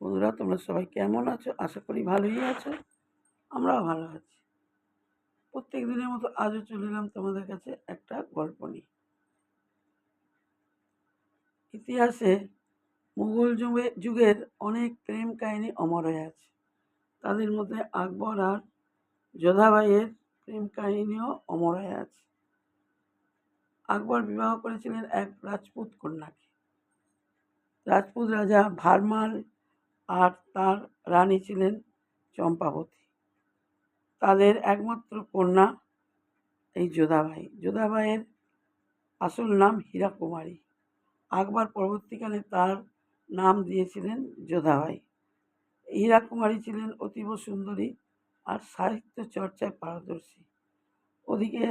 বন্ধুরা, তোমরা সবাই কেমন আছো? আশা করি ভালোই আছো। আমরাও ভালো আছি। প্রত্যেক দিনের মতো আজও চলে এলাম তোমাদের কাছে একটা গল্প নিয়ে। ইতিহাসে মুঘল যুগের অনেক প্রেম কাহিনী অমর হয়ে আছে। তাদের মধ্যে আকবর আর যোধাবাইয়ের প্রেম কাহিনীও অমর হয়ে আছে। আকবর বিবাহ করেছিলেন এক রাজপুত কন্যাকে। রাজপুত রাজা ভারমাল আর তার রানী ছিলেন চম্পাবতী। তাদের একমাত্র কন্যা এই যোধাবাই। যোধাবাইয়ের আসল নাম হীরাকুমারী। আকবর পরবর্তীকালে তার নাম দিয়েছিলেন যোধাবাই। হীরাকুমারী ছিলেন অতীব সুন্দরী আর সাহিত্য চর্চায় পারদর্শী। ওদিকে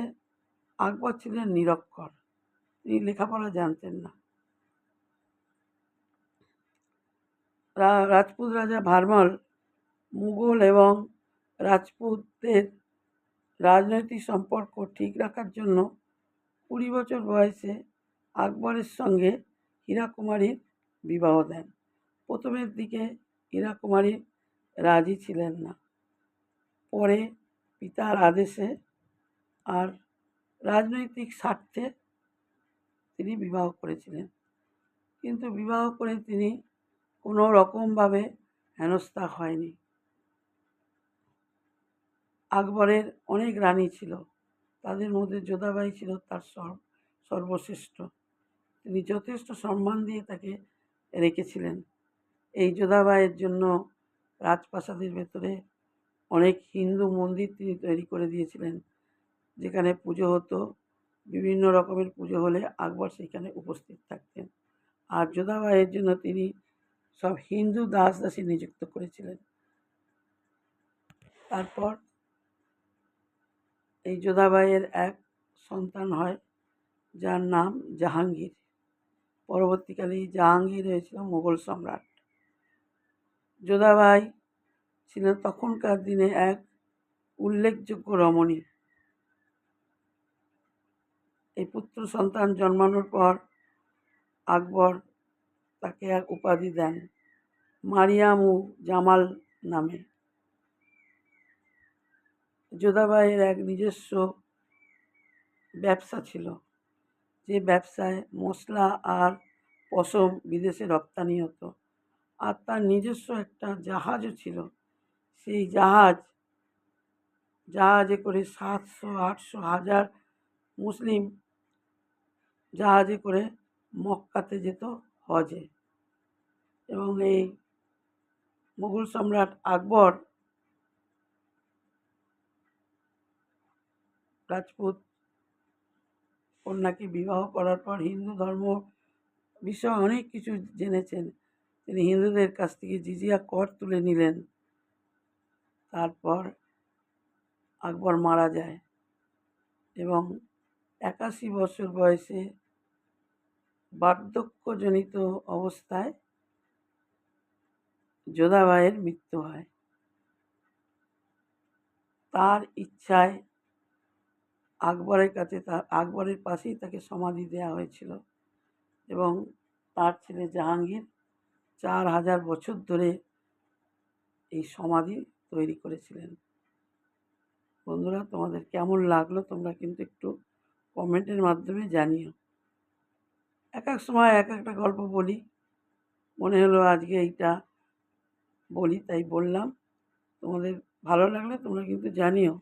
আকবর ছিলেন নিরক্ষর, তিনি লেখাপড়া জানতেন না। রাজপুত রাজা ভারমল মুঘল এবং রাজপুতদের রাজনৈতিক সম্পর্ক ঠিক রাখার জন্য 20 বছর বয়সে আকবরের সঙ্গে হীরাকুমারীর বিবাহ দেন। প্রথমের দিকে হীরাকুমারী রাজি ছিলেন না। পরে পিতার আদেশে আর রাজনৈতিক স্বার্থে তিনি বিবাহ করেছিলেন। কিন্তু বিবাহ করে তিনি কোনো রকমভাবে হেনস্থা হয়নি। আকবরের অনেক রানী ছিল, তাদের মধ্যে যোধাবাই ছিল তার সর্বশ্রেষ্ঠ। তিনি যথেষ্ট সম্মান দিয়ে তাকে রেখেছিলেন। এই যোধাবাইয়ের জন্য রাজপ্রাসাদের ভেতরে অনেক হিন্দু মন্দির তিনি তৈরি করে দিয়েছিলেন, যেখানে পুজো হতো। বিভিন্ন রকমের পুজো হলে আকবর সেখানে উপস্থিত থাকতেন। আর যোধাবাইয়ের জন্য তিনি সব হিন্দু দাস দাসী নিযুক্ত করেছিলেন। তারপর এই যোধাবাইয়ের এক সন্তান হয়, যার নাম জাহাঙ্গীর। পরবর্তীকালে জাহাঙ্গীর হয়েছিল মোগল সম্রাট। যোধাবাই ছিলেন তখনকার দিনে এক উল্লেখযোগ্য রমণী। এই পুত্র সন্তান জন্মানোর পর আকবর তাকে এক উপাধি দেন, মারিয়ামু জামাল নামে। যোধাবাইয়ের এক নিজস্ব ব্যবসা ছিল, যে ব্যবসায় মশলা আর পশম বিদেশে রপ্তানি হতো। আর তার নিজস্ব একটা জাহাজও ছিল। সেই জাহাজে করে 700, 800, 1000 মুসলিম জাহাজে করে মক্কাতে যেত হজে। এবং এই মুঘল সম্রাট আকবর রাজপুত কন্যাকে বিবাহ করার পর হিন্দু ধর্ম বিষয়ে অনেক কিছু জেনেছেন। তিনি হিন্দুদের কাছ থেকে জিজিয়া কর তুলে নিলেন। তারপর আকবর মারা যায় এবং 81 বছর বয়সে বার্ধক্যজনিত অবস্থায় যোধাবাইয়ের মৃত্যু হয়। তার ইচ্ছায় আকবরের পাশেই তাকে সমাধি দেওয়া হয়েছিল এবং তার ছেলে জাহাঙ্গীর 4000 বছর ধরে এই সমাধি তৈরি করেছিলেন। বন্ধুরা, তোমাদের কেমন লাগলো তোমরা কিন্তু একটু কমেন্টের মাধ্যমে জানিও। এক এক সময় এক একটা গল্প বলি, মনে হলো আজকে এইটা বলি, তাই বললাম। তোমাদের ভালো লাগলে তোমরা কিন্তু জানিও।